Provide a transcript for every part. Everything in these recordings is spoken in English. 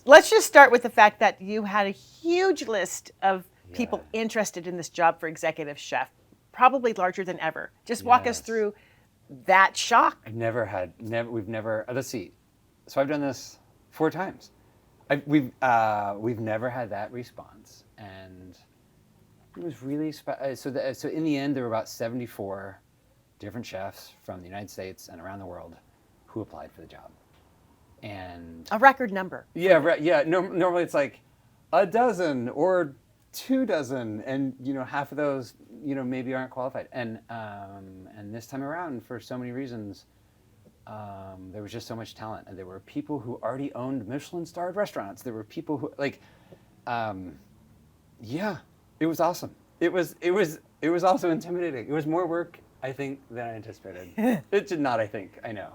let's just start with the fact that you had a huge list of people interested in this job for executive chef, probably larger than ever. Just walk us through that shock. We've never, let's see. So I've done this 4 times. We've never had that response. And it was really, so in the end, there were about 74 different chefs from the United States and around the world who applied for the job. And a record number. Yeah. Normally it's like a dozen or 2 dozen, and half of those maybe aren't qualified. And this time around, for so many reasons, there was just so much talent, and there were people who already owned Michelin-starred restaurants. There were people who it was awesome. It was also intimidating. It was more work, I think, than I anticipated. It did not, I think. I know.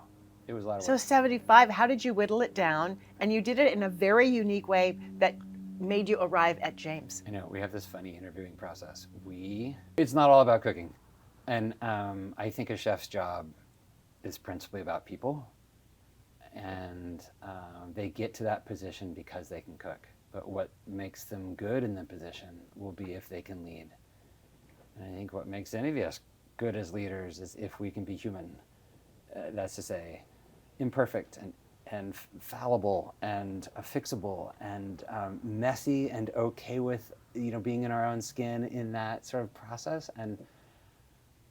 It was a lot of work. So 75, how did you whittle it down? And you did it in a very unique way that made you arrive at James. I know, we have this funny interviewing process. It's not all about cooking. And I think a chef's job is principally about people. And they get to that position because they can cook. But what makes them good in the position will be if they can lead. And I think what makes any of us good as leaders is if we can be human. That's to say, imperfect and fallible and fixable and messy and okay with being in our own skin in that sort of process. And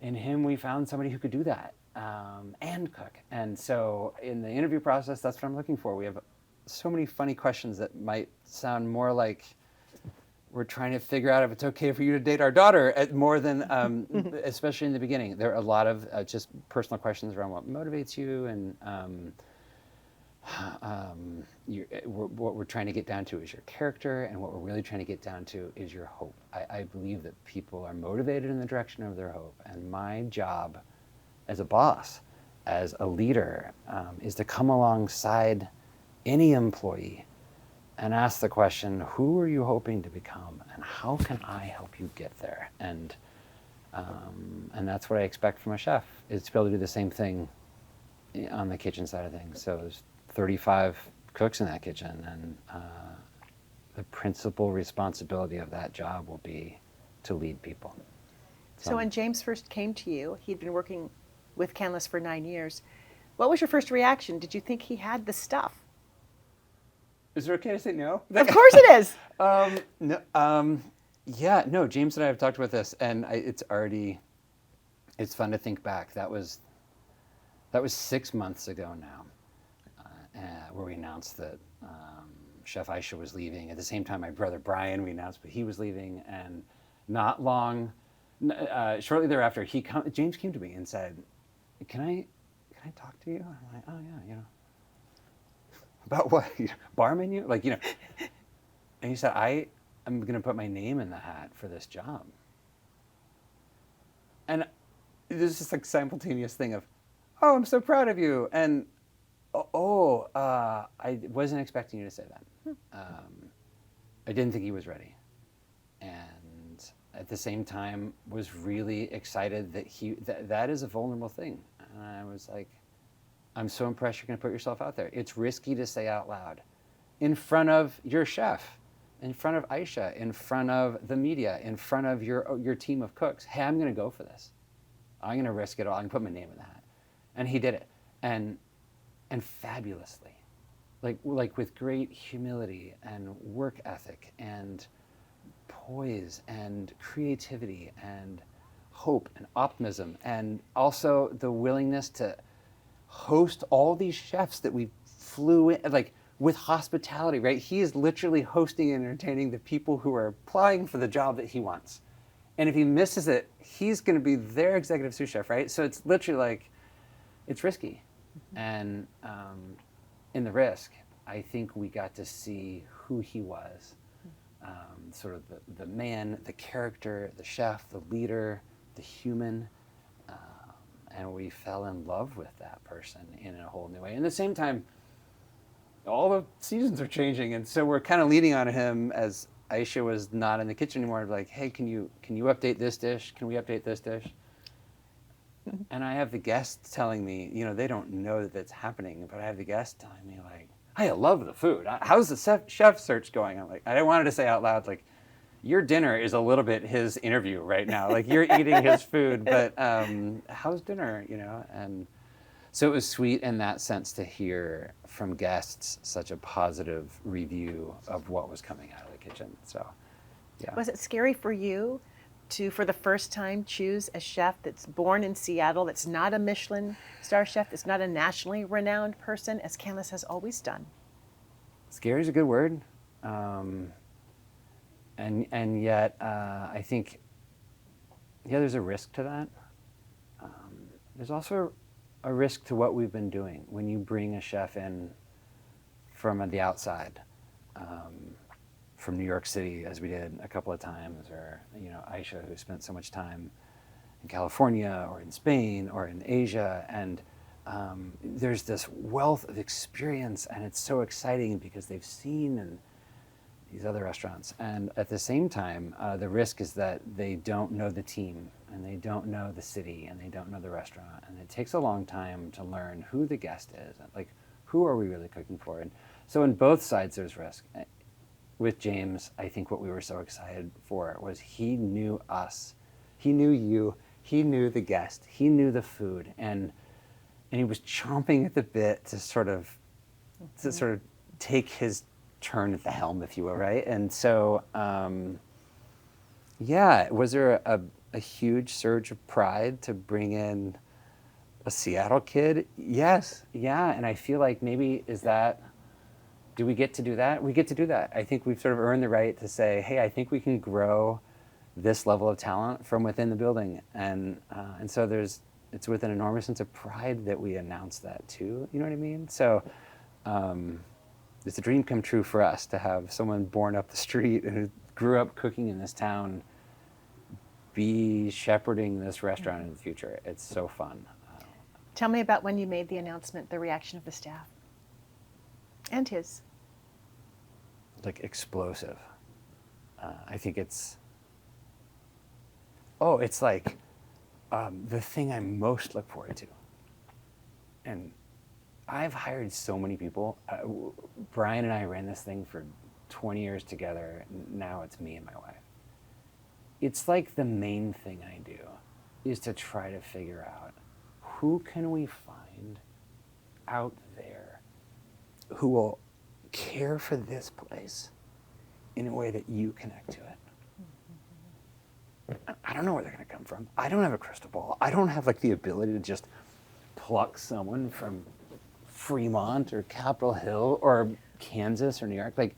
in him, we found somebody who could do that and cook. And so in the interview process, that's what I'm looking for. We have so many funny questions that might sound more like we're trying to figure out if it's okay for you to date our daughter, more than, especially in the beginning. There are a lot of just personal questions around what motivates you, and what we're trying to get down to is your character, and what we're really trying to get down to is your hope. I believe that people are motivated in the direction of their hope, and my job as a boss, as a leader, is to come alongside any employee and ask the question, who are you hoping to become, and how can I help you get there? And that's what I expect from a chef, is to be able to do the same thing on the kitchen side of things. So there's 35 cooks in that kitchen, and the principal responsibility of that job will be to lead people. So when James first came to you, he'd been working with Canlis for 9 years. What was your first reaction? Did you think he had the stuff? Is it okay to say no? Of course it is. No, James and I have talked about this, and it's fun to think back. That was 6 months ago now, where we announced that Chef Aisha was leaving. At the same time, my brother Brian, we announced that he was leaving, and not long, shortly thereafter, James came to me and said, "Can I talk to you?" I'm like, "Oh yeah, About what? Bar menu? And he said, I'm going to put my name in the hat for this job. And there's this simultaneous thing of, oh, I'm so proud of you. And, I wasn't expecting you to say that. I didn't think he was ready. And at the same time was really excited that that is a vulnerable thing. And I was like, I'm so impressed you're going to put yourself out there. It's risky to say out loud in front of your chef, in front of Aisha, in front of the media, in front of your team of cooks. Hey, I'm going to go for this. I'm going to risk it all. I'm going to put my name in that. And he did it. And fabulously. Like with great humility and work ethic and poise and creativity and hope and optimism, and also the willingness to host all these chefs that we flew in, with hospitality, right? He is literally hosting and entertaining the people who are applying for the job that he wants. And if he misses it, he's going to be their executive sous chef, right? So it's literally it's risky. Mm-hmm. And in the risk, I think we got to see who he was. Sort of the man, the character, the chef, the leader, the human. And we fell in love with that person in a whole new way. And at the same time, all the seasons are changing, and so we're kind of leaning on him as Aisha was not in the kitchen anymore. Like, hey, can you update this dish? Can we update this dish? And I have the guests telling me, they don't know that that's happening, but I have the guests telling me I love the food. How's the chef search going? I'm like, I wanted to say out loud, like, your dinner is a little bit his interview right now. Like, you're eating his food, but how's dinner, you know? And so it was sweet in that sense to hear from guests such a positive review of what was coming out of the kitchen. So, yeah. Was it scary for you to, for the first time, choose a chef that's born in Seattle, that's not a Michelin star chef, that's not a nationally renowned person, as Canlis has always done? Scary is a good word. And yet, I think, yeah, there's a risk to that. There's also a risk to what we've been doing when you bring a chef in from the outside, from New York City, as we did a couple of times, or, you know, Aisha, who spent so much time in California or in Spain or in Asia, and there's this wealth of experience, and it's so exciting because they've seen and these other restaurants. And at the same time, the risk is that they don't know the team, and they don't know the city, and they don't know the restaurant. And it takes a long time to learn who the guest is, and like, who are we really cooking for? And so on both sides, there's risk. With James, I think what we were so excited for was he knew us. He knew you. He knew the guest. He knew the food. And he was chomping at the bit to sort of take his turn at the helm, if you will, right? And so, yeah, was there a huge surge of pride to bring in a Seattle kid? Yes, yeah, and I feel like maybe do we get to do that? We get to do that. I think we've sort of earned the right to say, hey, I think we can grow this level of talent from within the building, and so it's with an enormous sense of pride that we announce that too. You know what I mean? So. It's a dream come true for us to have someone born up the street who grew up cooking in this town be shepherding this restaurant in the future. It's so fun. Tell me about when you made the announcement, the reaction of the staff and his. Like explosive. I think it's like the thing I most look forward to. And I've hired so many people. Brian and I ran this thing for 20 years together. Now it's me and my wife. It's like the main thing I do is to try to figure out who can we find out there who will care for this place in a way that you connect to it. I don't know where they're going to come from. I don't have a crystal ball. I don't have like the ability to just pluck someone from Fremont or Capitol Hill or Kansas or New York. Like,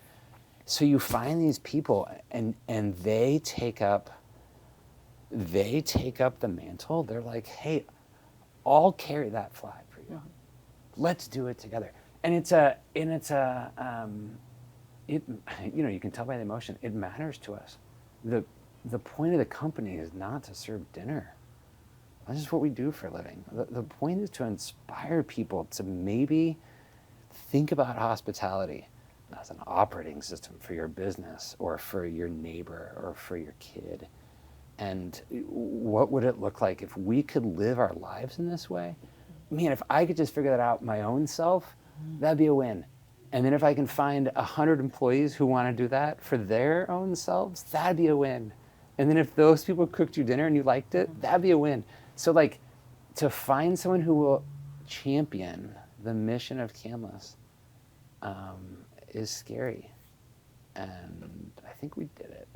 so you find these people and they take up the mantle. They're like, hey, I'll carry that flag for you. Let's do it together. And you know, you can tell by the emotion, it matters to us. The point of the company is not to serve dinner. That's just what we do for a living. The point is to inspire people to maybe think about hospitality as an operating system for your business or for your neighbor or for your kid. And what would it look like if we could live our lives in this way? Man, if I could just figure that out my own self, that'd be a win. And then if I can find 100 employees who want to do that for their own selves, that'd be a win. And then if those people cooked you dinner and you liked it, that'd be a win. So like, to find someone who will champion the mission of Canlis is scary. And I think we did it.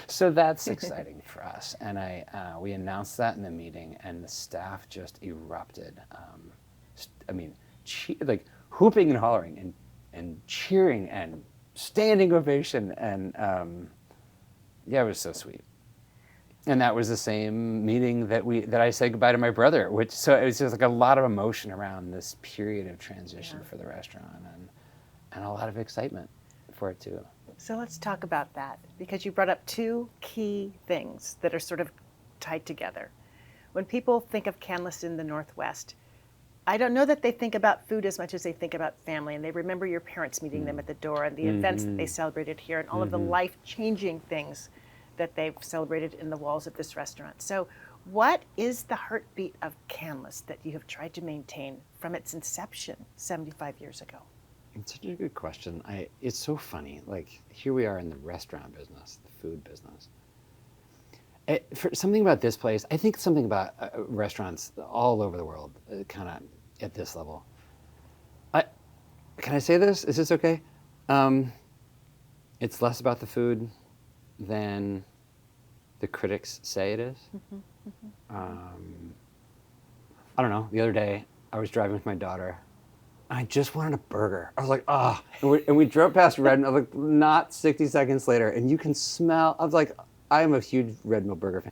So that's exciting for us. And we announced that in the meeting, and the staff just erupted. Like hooping and hollering and cheering and standing ovation. And yeah, it was so sweet. And that was the same meeting that I said goodbye to my brother, so it was just like a lot of emotion around this period of transition for the restaurant, and a lot of excitement for it too. So let's talk about that, because you brought up two key things that are sort of tied together. When people think of Canlis in the Northwest, I don't know that they think about food as much as they think about family, and they remember your parents meeting them at the door and the events that they celebrated here and all of the life-changing things that they've celebrated in the walls of this restaurant. So what is the heartbeat of Canlis that you have tried to maintain from its inception 75 years ago? It's such a good question. It's so funny. Like, here we are in the restaurant business, the food business. For something about this place, I think something about restaurants all over the world, kind of at this level. I Can I say this? Is this okay? It's less about the food than the critics say it is. I don't know. The other day, I was driving with my daughter. I just wanted a burger. I was like, ah. Oh. And we drove past Red Mill, like, not 60 seconds later, and you can smell. I was like, I'm a huge Red Mill burger fan.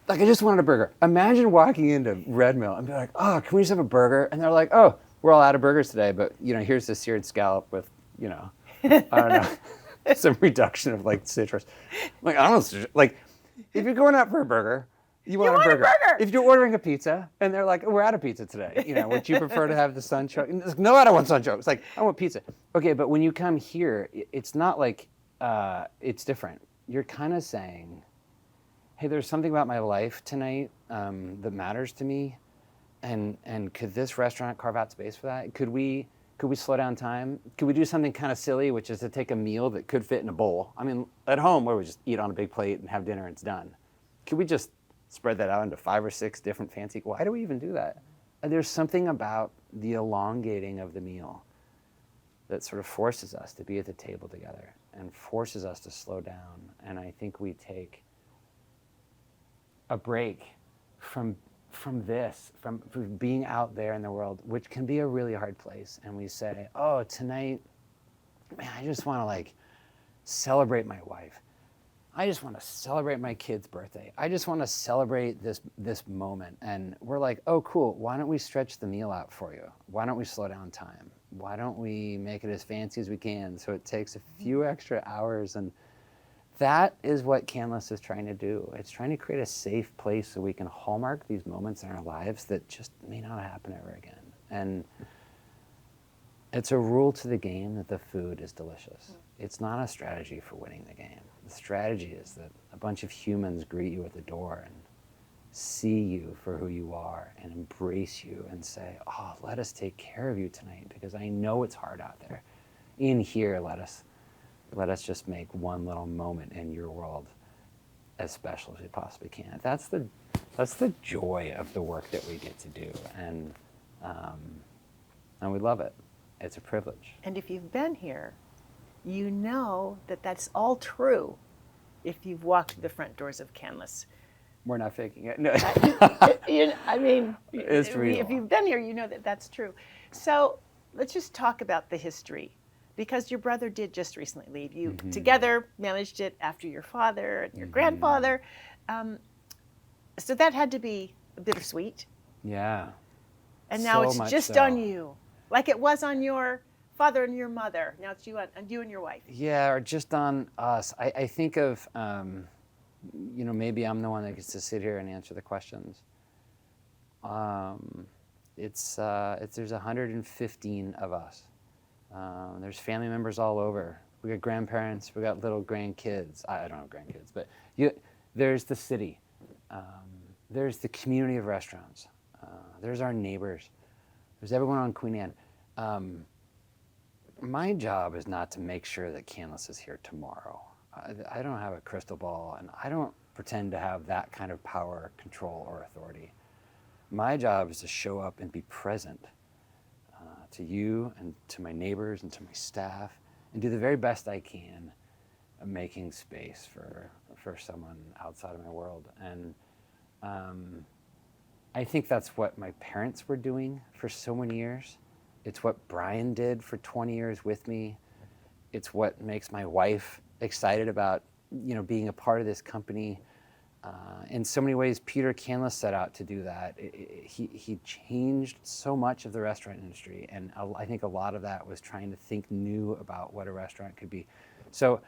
Like, I just wanted a burger. Imagine walking into Red Mill and be like, oh, can we just have a burger? And they're like, oh, we're all out of burgers today, but, here's the seared scallop with, I don't know, some reduction of, like, citrus. Like, I don't know, like, if you're going out for a burger, you want a burger. If you're ordering a pizza and they're like, oh, we're out of pizza today, would you prefer to have the sunchoke? Like, no, I don't want sunchoke. It's like, I want pizza. Okay, but when you come here, it's not like it's different. You're kind of saying, hey, there's something about my life tonight that matters to me, and could this restaurant carve out space for that? Could we slow down time? Could we do something kind of silly, which is to take a meal that could fit in a bowl? I mean, at home, where we just eat on a big plate and have dinner and it's done. Could we just spread that out into 5 or 6 different fancy? Why do we even do that? There's something about the elongating of the meal that sort of forces us to be at the table together and forces us to slow down. And I think we take a break from being out there in the world, which can be a really hard place. And we say, oh, tonight, man, I just want to, like, celebrate my wife. I just want to celebrate my kid's birthday. I just want to celebrate this moment. And we're like, oh, cool. Why don't we stretch the meal out for you? Why don't we slow down time? Why don't we make it as fancy as we can so it takes a few extra hours? And that is what Canlis is trying to do. It's trying to create a safe place so we can hallmark these moments in our lives that just may not happen ever again. And it's a rule to the game that the food is delicious. It's not a strategy for winning the game. The strategy is that a bunch of humans greet you at the door and see you for who you are and embrace you and say, oh, let us take care of you tonight because I know it's hard out there. In here, let us just make one little moment in your world as special as we possibly can. That's the joy of the work that we get to do, and we love it. It's a privilege. And if you've been here, you know that that's all true if you've walked through the front doors of Canlis. We're not faking it. No. I mean, it's real. If you've been here, you know that that's true. So let's just talk about the history, because your brother did just recently leave. You together managed it after your father and your grandfather. So that had to be bittersweet. Yeah. And now so it's just on you, like it was on your father and your mother. Now it's you and your wife. Yeah, or just on us. I think of, maybe I'm the one that gets to sit here and answer the questions. There's 115 of us. There's family members all over. We got grandparents. We got little grandkids. I don't have grandkids, but there's the city. There's the community of restaurants. There's our neighbors. There's everyone on Queen Anne. My job is not to make sure that Canlis is here tomorrow. I don't have a crystal ball, and I don't pretend to have that kind of power, control, or authority. My job is to show up and be present to you and to my neighbors and to my staff, and do the very best I can making space for someone outside of my world. And I think that's what my parents were doing for so many years. It's what Brian did for 20 years with me. It's what makes my wife excited about, being a part of this company. In so many ways, Peter Canlis set out to do that. He changed so much of the restaurant industry, and I think a lot of that was trying to think new about what a restaurant could be. So,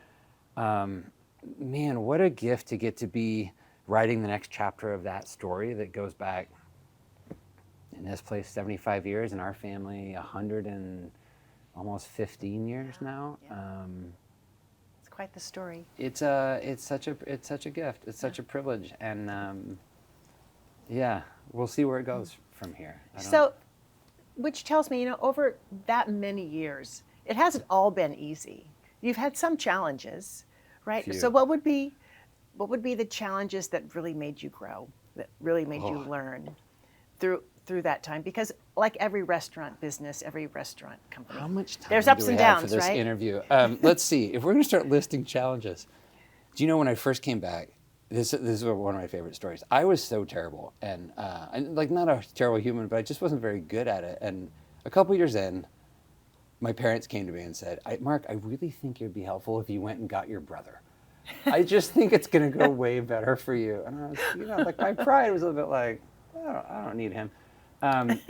man, what a gift to get to be writing the next chapter of that story that goes back, in this place, 75 years, in our family, 100 and almost 15 years now. Yeah. It's quite the story. It's such a gift. It's such a privilege, and we'll see where it goes from here. So, which tells me, over that many years, it hasn't all been easy. You've had some challenges, right? Few. So what would be the challenges that really made you grow, that really made you learn through that time? Because like every restaurant business, every restaurant company, How much time there's ups do we and have downs, for this right? interview? Let's see. If we're going to start listing challenges, do you know when I first came back? This is one of my favorite stories. I was so terrible, and like not a terrible human, but I just wasn't very good at it. And a couple years in, my parents came to me and said, "Mark, I really think it'd be helpful if you went and got your brother. I just think it's going to go way better for you." And I was, like my pride was a little bit like, I don't need him.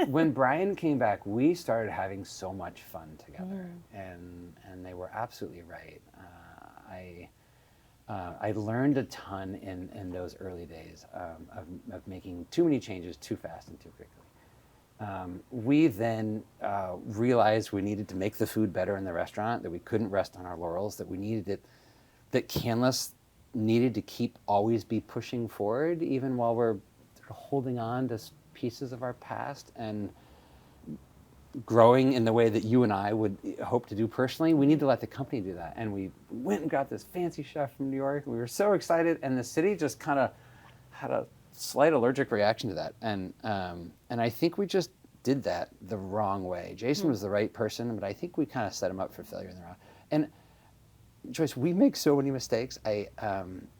When Brian came back, we started having so much fun together, and they were absolutely right. I learned a ton in those early days of making too many changes too fast and too quickly. We then realized we needed to make the food better in the restaurant, that we couldn't rest on our laurels, that we needed it, that Canlis needed to keep always be pushing forward, even while we're sort of holding on to pieces of our past and growing in the way that you and I would hope to do personally. We need to let the company do that. And we went and got this fancy chef from New York. We were so excited, and the city just kind of had a slight allergic reaction to that. And I think we just did that the wrong way. Jason was the right person, but I think we kind of set him up for failure in the wrong. And Joyce, we make so many mistakes.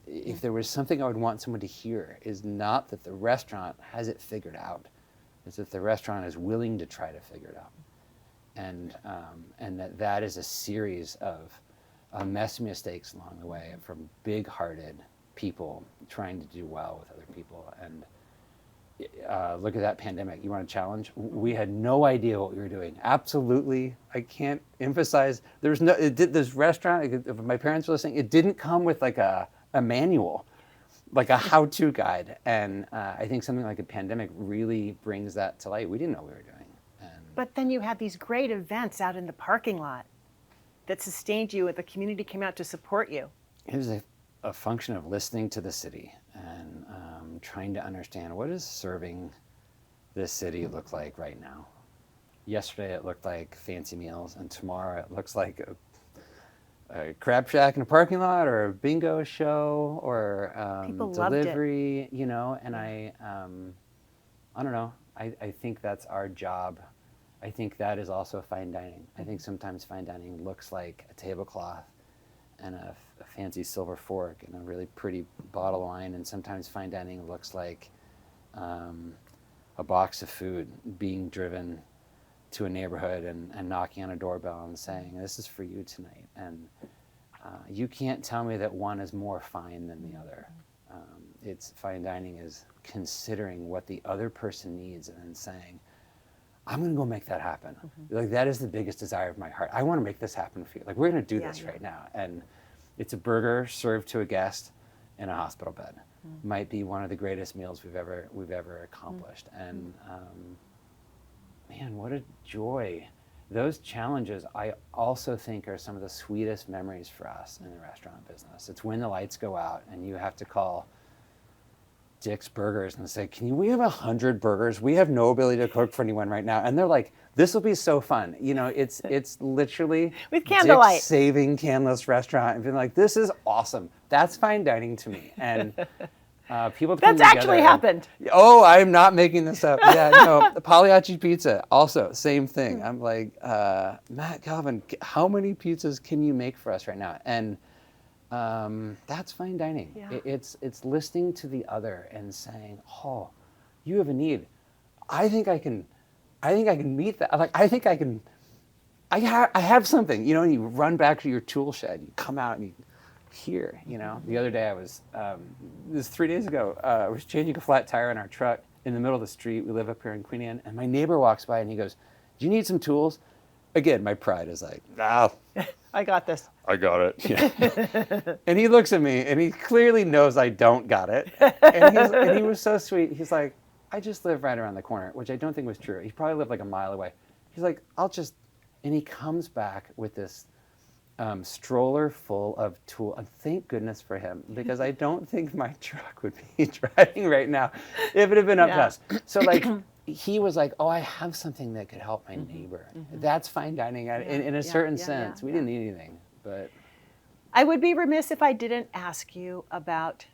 If there was something I would want someone to hear, is not that the restaurant has it figured out. It's that the restaurant is willing to try to figure it out. And that is a series of messy mistakes along the way from big-hearted people trying to do well with other people. And look at that pandemic. You want a challenge? We had no idea what we were doing. Absolutely. I can't emphasize. This restaurant, if my parents were listening, it didn't come with like a manual, like a how-to guide. And I think something like a pandemic really brings that to light. We didn't know what we were doing. But then you had these great events out in the parking lot that sustained you, and the community came out to support you. It was a function of listening to the city and trying to understand, what does serving this city look like right now? Yesterday it looked like fancy meals, and tomorrow it looks like a crab shack in a parking lot, or a bingo show, or delivery, and I don't know. I think that's our job. I think that is also fine dining. I think sometimes fine dining looks like a tablecloth and a fancy silver fork and a really pretty bottle of wine, and sometimes fine dining looks like a box of food being driven to a neighborhood and knocking on a doorbell and saying, "This is for you tonight." And you can't tell me that one is more fine than the other. It's fine dining is considering what the other person needs and then saying, "I'm going to go make that happen." Like, that is the biggest desire of my heart. I want to make this happen for you. Like, we're going to do this right now. And it's a burger served to a guest in a hospital bed. Might be one of the greatest meals we've ever accomplished. And man, what a joy. Those challenges, I also think, are some of the sweetest memories for us in the restaurant business. It's when the lights go out and you have to call Dick's Burgers and say, we have 100 burgers? We have no ability to cook for anyone right now. And they're like, "This will be so fun." It's literally with candlelight, Dick's saving Canlis restaurant and being like, "This is awesome." That's fine dining to me. And people come that's actually happened. Oh, I'm not making this up. Yeah, no, the Pagliacci pizza, also same thing. I'm like, Matt Calvin, how many pizzas can you make for us right now? And that's fine dining. Yeah. It's listening to the other and saying, "Oh, you have a need. I think I can meet that. Like, I think I can. I have something." And you run back to your tool shed. You come out and you hear. The other day I was this 3 days ago. I was changing a flat tire in our truck in the middle of the street. We live up here in Queen Anne, and my neighbor walks by and he goes, "Do you need some tools?" Again, my pride is like, I got this. I got it. Yeah. And he looks at me, and he clearly knows I don't got it. And he was so sweet. He's like, "I just live right around the corner," which I don't think was true. He probably lived like a mile away. He's like, and he comes back with this stroller full of tools. And thank goodness for him, because I don't think my truck would be driving right now if it had been up to us. So, like, he was like, oh, I have something that could help my neighbor. That's fine dining in a certain sense. We didn't need anything, but. I would be remiss if I didn't ask you about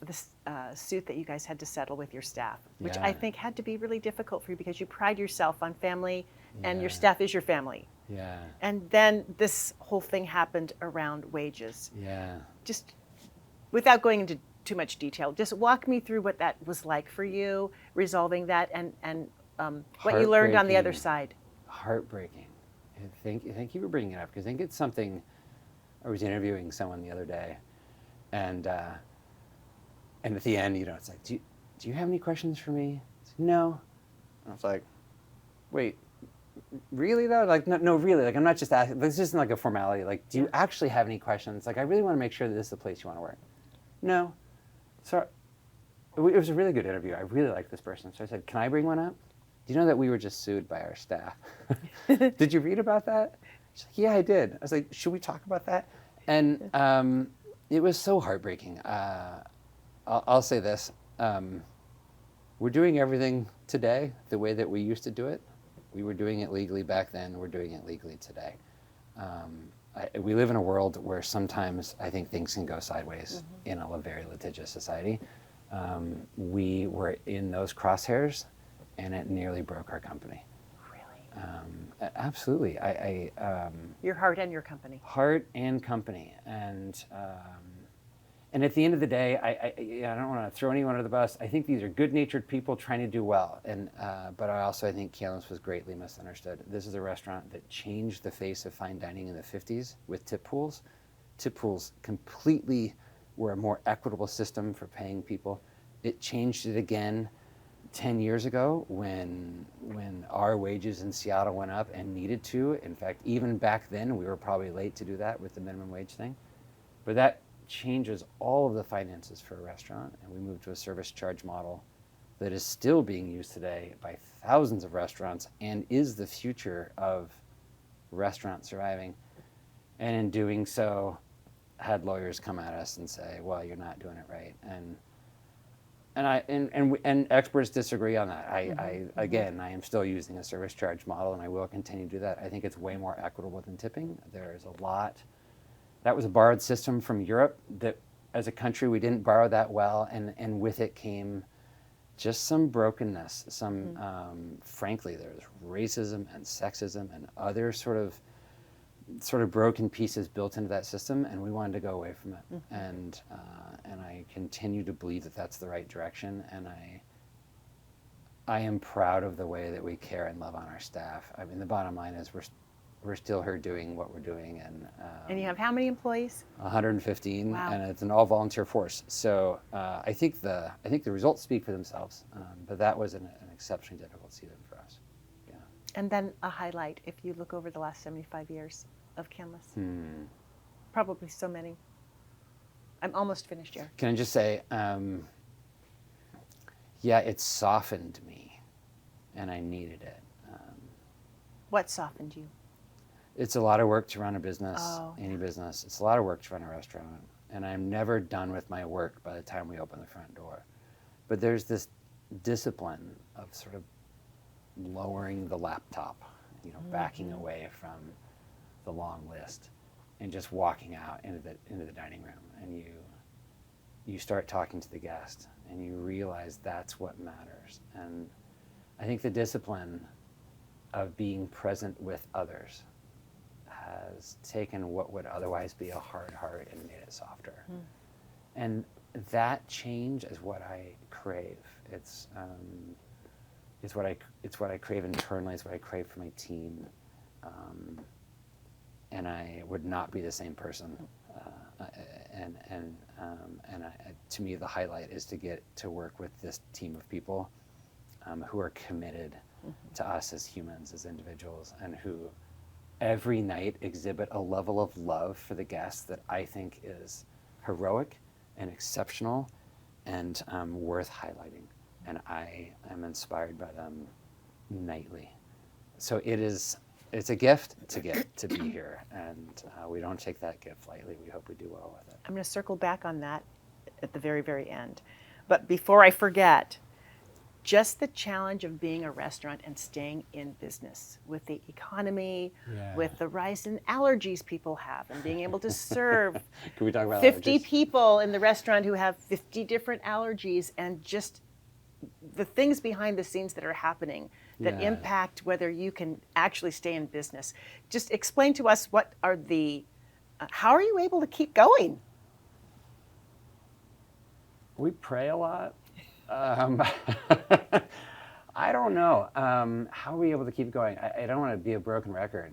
this suit that you guys had to settle with your staff, which I think had to be really difficult for you because you pride yourself on family and your staff is your family. Yeah. And then this whole thing happened around wages. Yeah. Just without going into too much detail, just walk me through what that was like for you, resolving that, and what you learned on the other side. Heartbreaking. Thank you for bringing it up, because I think it's something. I was interviewing someone the other day, and at the end, it's like, do you have any questions for me? I said, no. And I was like, wait, really though? Like, no, really. Like, I'm not just asking. This isn't like a formality. Like, do you actually have any questions? Like, I really want to make sure that this is the place you want to work. No. So it was a really good interview. I really liked this person. So I said, can I bring one up? Do you know that we were just sued by our staff? Did you read about that? She's like, yeah, I did. I was like, should we talk about that? And it was so heartbreaking. I'll say this. We're doing everything today the way that we used to do it. We were doing it legally back then. We're doing it legally today. We live in a world where sometimes I think things can go sideways in a very litigious society. We were in those crosshairs, and it nearly broke our company. Absolutely. Your heart and your company. Heart and company. And at the end of the day, I don't want to throw anyone under the bus. I think these are good-natured people trying to do well. But I think Canlis was greatly misunderstood. This is a restaurant that changed the face of fine dining in the 50s with tip pools. Tip pools completely were a more equitable system for paying people. It changed it again 10 years ago when our wages in Seattle went up and needed to. In fact, even back then, we were probably late to do that with the minimum wage thing. But that changes all of the finances for a restaurant, and we moved to a service charge model that is still being used today by thousands of restaurants and is the future of restaurant surviving. And in doing so, had lawyers come at us and say, well, you're not doing it right. And experts disagree on that. I am still using a service charge model, and I will continue to do that. I think it's way more equitable than tipping. There's a lot. That was a borrowed system from Europe that, as a country, we didn't borrow that well, and with it came just some brokenness. Frankly, there's racism and sexism and other sort of broken pieces built into that system, and we wanted to go away from it. And I continue to believe that that's the right direction, and I am proud of the way that we care and love on our staff. I mean, the bottom line is we're still here doing what we're doing, and you have how many employees? 115. Wow. And it's an all volunteer force. So I think the results speak for themselves, but that was an exceptionally difficult season for us. Yeah. And then a highlight, if you look over the last 75 years of Canlis. Probably so many. I'm almost finished here. Can I just say, it softened me, and I needed it. What softened you? It's a lot of work to run a business, any business. It's a lot of work to run a restaurant, and I'm never done with my work by the time we open the front door. But there's this discipline of sort of lowering the laptop, backing away from the long list, and just walking out into the dining room, and you start talking to the guest, and you realize that's what matters. And I think the discipline of being present with others has taken what would otherwise be a hard heart and made it softer. And that change is what I crave. It's what I crave internally. It's what I crave for my team. And I would not be the same person. To me, the highlight is to get to work with this team of people who are committed to us as humans, as individuals, and who every night exhibit a level of love for the guests that I think is heroic and exceptional and worth highlighting. And I am inspired by them nightly. So it's a gift to get to be here, and we don't take that gift lightly. We hope we do well with it. I'm going to circle back on that at the very, very end. But before I forget, just the challenge of being a restaurant and staying in business with the economy, Yeah. with the rise in allergies people have, and being able to serve Can we talk about 50 allergies? people in the restaurant who have 50 different allergies, and just the things behind the scenes that are happening that Yeah. impact whether you can actually stay in business. Just explain to us what are the, how are you able to keep going? We pray a lot. Um, I don't know. How are we able to keep going? I don't want to be a broken record.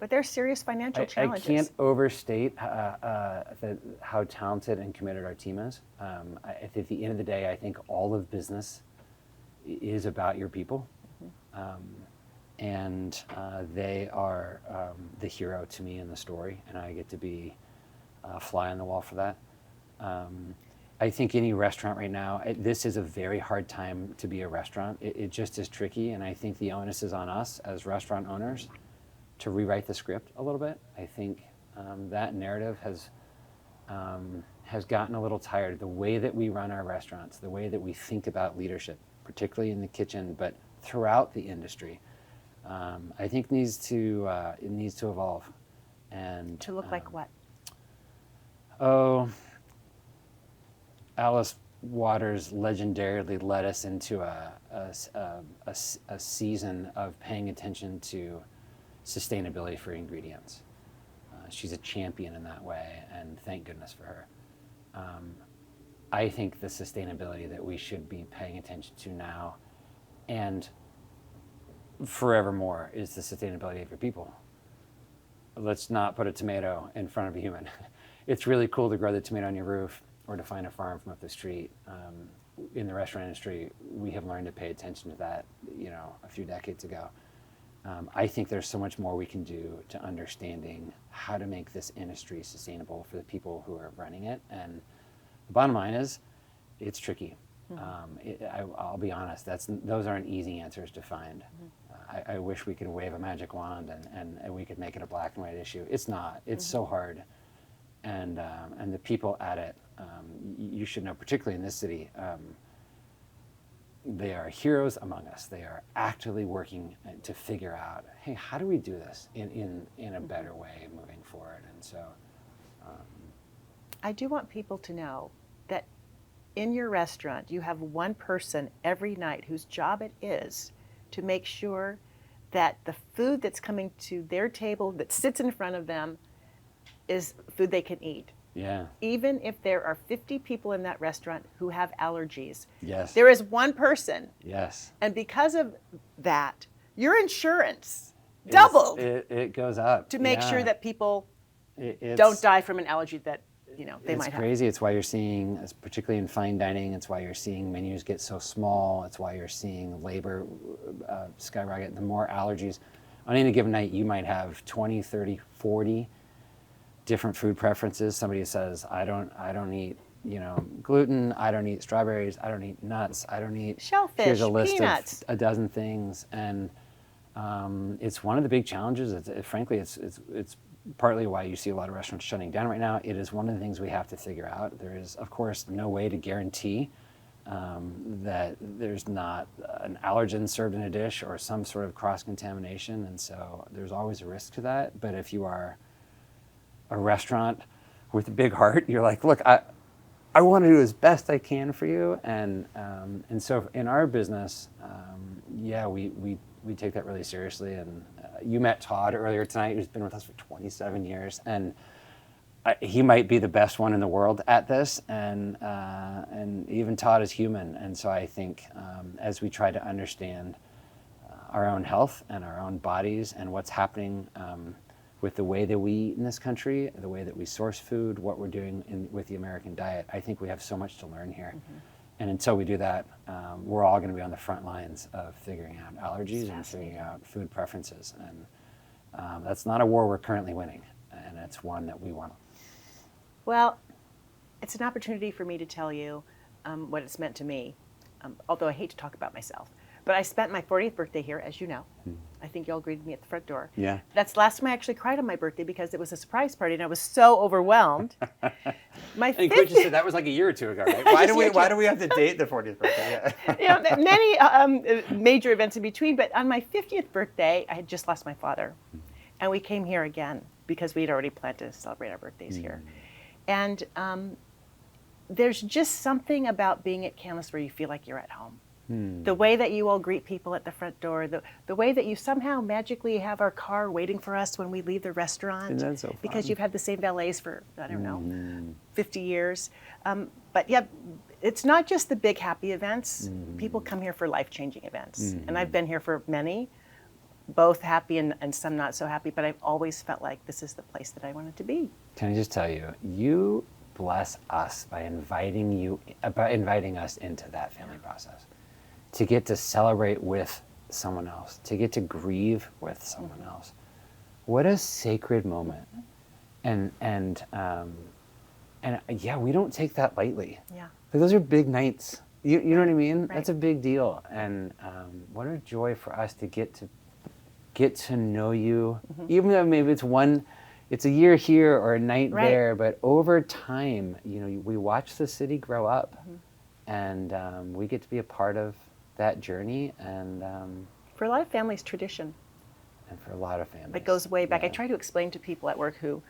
But there's serious financial I challenges. can't overstate how talented and committed our team is. At the end of the day, I think all of business is about your people. And they are the hero to me in the story, and I get to be a fly on the wall for that. I think any restaurant right now, this is a very hard time to be a restaurant. It just is tricky, and I think the onus is on us as restaurant owners to rewrite the script a little bit. I think that narrative has gotten a little tired. The way that we run our restaurants, the way that we think about leadership, particularly in the kitchen, but throughout the industry, I think needs to evolve. And To look like what? oh, Alice Waters legendarily led us into a season of paying attention to sustainability for ingredients. She's a champion in that way, and thank goodness for her. I think the sustainability that we should be paying attention to now and forevermore is the sustainability of your people. Let's not put a tomato in front of a human. It's really cool to grow the tomato on your roof or to find a farm from up the street. In the restaurant industry, we have learned to pay attention to that, a few decades ago. I think there's so much more we can do to understanding how to make this industry sustainable for the people who are running it. And the bottom line is, it's tricky. I'll be honest, those aren't easy answers to find. I wish we could wave a magic wand and we could make it a black and white issue. It's not. It's so hard. And the people at it, you should know, particularly in this city, they are heroes among us. They are actively working to figure out, hey, how do we do this in a better way moving forward? And so I do want people to know that in your restaurant, you have one person every night whose job it is to make sure that the food that's coming to their table that sits in front of them is food they can eat. yeah. Even if there are 50 people in that restaurant who have allergies, Yes. there is one person. Yes. And because of that, your insurance doubled It goes up to make sure Yeah. that people It's- don't die from an allergy that they it's might have. crazy. It's why you're seeing, particularly in fine dining, it's why you're seeing menus get so small. It's why you're seeing labor skyrocket. The more allergies, on any given night, you might have 20, 30, 40 different food preferences. Somebody says, I don't eat, gluten. I don't eat strawberries. I don't eat nuts. I don't eat Shellfish, Here's a list peanuts. of a dozen things, and it's one of the big challenges. Frankly, it's partly why you see a lot of restaurants shutting down right now. It is one of the things we have to figure out. There is, of course, no way to guarantee that there's not an allergen served in a dish or some sort of cross-contamination, and so there's always a risk to that. But if you are a restaurant with a big heart, you're like, look, I want to do as best I can for you, and so in our business, we take that really seriously. And you met Todd earlier tonight, who's been with us for 27 years, and he might be the best one in the world at this, and even Todd is human. And so I think as we try to understand our own health and our own bodies and what's happening with the way that we eat in this country, the way that we source food, what we're doing with the American diet, I think we have so much to learn here. And until we do that, we're all going to be on the front lines of figuring out allergies and figuring out food preferences. And that's not a war we're currently winning, and it's one that we want. Well, it's an opportunity for me to tell you what it's meant to me, although I hate to talk about myself. But I spent my 40th birthday here, as you know. I think you all greeted me at the front door. Yeah. That's the last time I actually cried on my birthday because it was a surprise party and I was so overwhelmed. My And Quinn 50th just said that was like a year or two ago, right? Why do we have to date the 40th birthday? Yeah. many major events in between, but on my 50th birthday, I had just lost my father. And we came here again because we'd already planned to celebrate our birthdays here. And there's just something about being at Canlis where you feel like you're at home. The way that you all greet people at the front door, the way that you somehow magically have our car waiting for us when we leave the restaurant. Isn't that so fun? Because you've had the same valets for, I don't know, 50 years. But yeah, it's not just the big happy events. People come here for life-changing events. And I've been here for many, both happy and some not so happy, but I've always felt like this is the place that I wanted to be. Can I just tell you, you bless us by inviting us into that family process. To get to celebrate with someone else, to get to grieve with someone else. What a sacred moment. And yeah, we don't take that lightly. Yeah. Like, those are big nights. You know what I mean? Right. That's a big deal. And what a joy for us to get to know you, even though maybe it's a year here or a night there, but over time, we watch the city grow up, and we get to be a part of that journey, and For a lot of families, tradition. And for a lot of families. It goes way back. Yeah. I try to explain to people at work who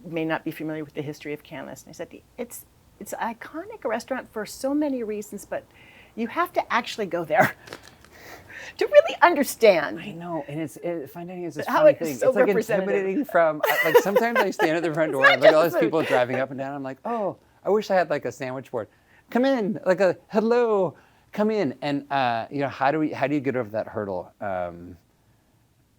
may not be familiar with the history of Canlis. And I said, it's an iconic restaurant for so many reasons, but you have to actually go there to really understand. I know, and finding is this How funny it's thing. so It's like representative. intimidating from, like sometimes I stand at the front door and look at all these people driving up and down. I'm like, oh, I wish I had like a sandwich board. Come in, like a hello, come in. And how do you get over that hurdle?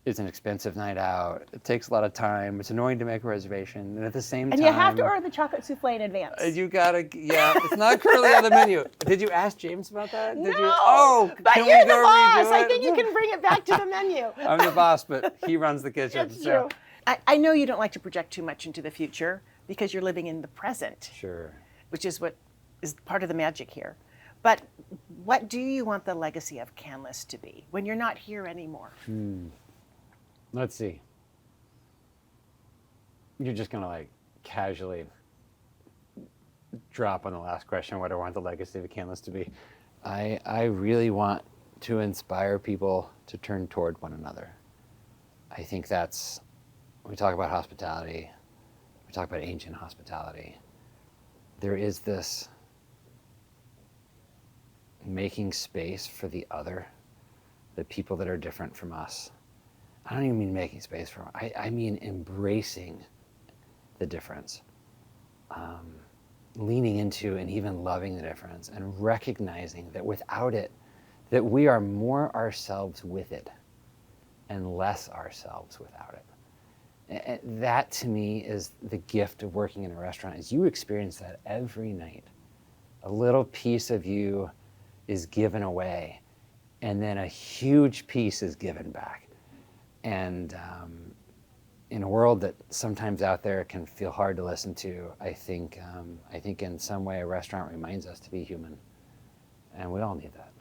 It's an expensive night out. It takes a lot of time. It's annoying to make a reservation, and at the same time, And you have to order the chocolate souffle in advance. You gotta, it's not currently on the menu. Did you ask James about that? Did No, you? Oh, but can you're we the go boss. redo I it? think you can bring it back to the menu. I'm the boss, but he runs the kitchen. That's so. true. I know you don't like to project too much into the future because you're living in the present, Sure. which is what is part of the magic here. But what do you want the legacy of Canlis to be when you're not here anymore? Let's see. You're just gonna like casually drop on the last question what I want the legacy of Canlis to be. I really want to inspire people to turn toward one another. I think that's, when we talk about hospitality, we talk about ancient hospitality. There is this making space for the other, the people that are different from us. I don't even mean making space for them. I mean embracing the difference, leaning into and even loving the difference, and recognizing that without it, that we are more ourselves with it and less ourselves without it. And that to me is the gift of working in a restaurant, is you experience that every night. A little piece of you is given away, and then a huge piece is given back. And in a world that sometimes out there can feel hard to listen to, I think in some way a restaurant reminds us to be human, and we all need that.